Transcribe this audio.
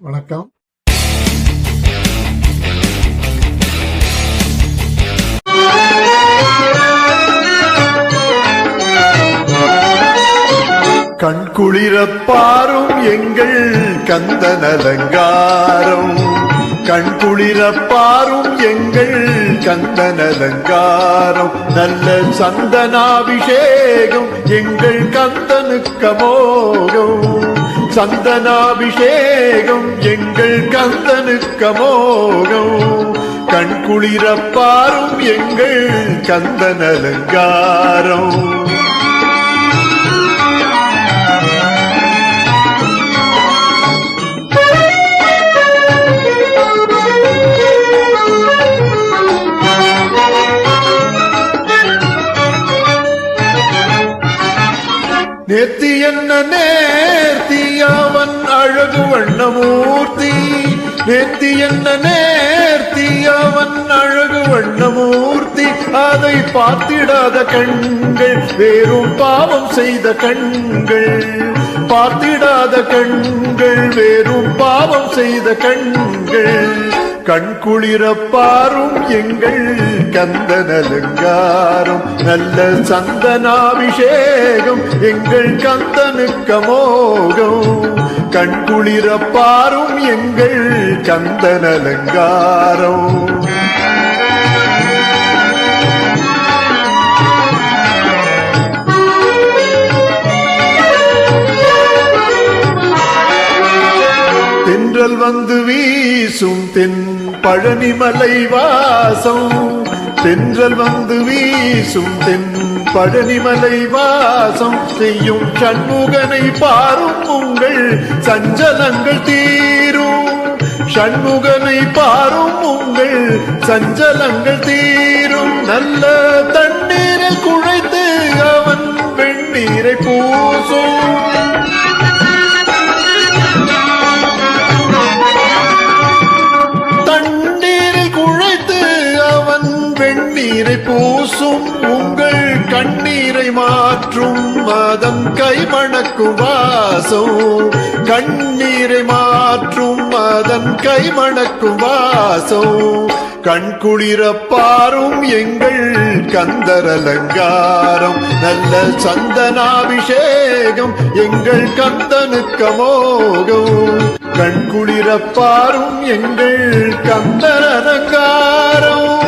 வணக்கம். கண்குளிரப் பாரும் எங்கள் கந்தன் அலங்காரம், கண்குளிரப் பாரும் எங்கள் கந்தன் அலங்காரம், நல்ல சந்தனாபிஷேகம் எங்கள் கந்தனுக்கு அமோகம், சந்தனாபிஷேகம் எங்கள் கந்தனுக்கு அமோகம், கண்குளிரப் பாரும் எங்கள் கந்தன் அலங்காரம். நேர்த்தி என்ன நேர்த்தி அவன் அழகு வண்ணமூர்த்தி, நேர்த்தி என்ன நேர்த்தி அவன் அழகு வண்ணமூர்த்தி, அதை பார்த்திடாத கண்கள் வேறும் பாவம் செய்த கண்கள், பார்த்திடாத கண்கள் வேறும் பாவம் செய்த கண்கள், கண்குளிரப் பாரும் எங்கள் கந்தன் அலங்காரம், நல்ல சந்தனாபிஷேகம் எங்கள் கந்தனுக்கு அமோகம், கண்குளிரப் பாரும் எங்கள் கந்தன் அலங்காரம். தென்றல் வந்து வீசும் தென் பழனிமலை வாசம், தென்றல் வந்து வீசும் தென் பழனிமலை வாசம் செய்யும் சண்முகனை பாரும் உங்கள் சஞ்சலங்கள் தீரும், சண்முகனை பாரும் உங்கள் சஞ்சலங்கள் தீரும், நல்ல தண்ணீரில் குழைத்து அவன் வெண்ணீரை பூசும், வெண்ணீரை பூசும் உங்கள் கண்ணீரை மாற்றும் அதன் கைமணக்கும் வாசம், கண்ணீரை மாற்றும் அதன் கைமணக்கும் வாசம், கண்குளிரப் பாரும் எங்கள் கந்தர் அலங்காரம், நல்ல சந்தனாபிஷேகம் எங்கள் கந்தனுக்கு அமோகம், கண்குளிரப் பாரும் எங்கள் கந்தர் அலங்காரம்.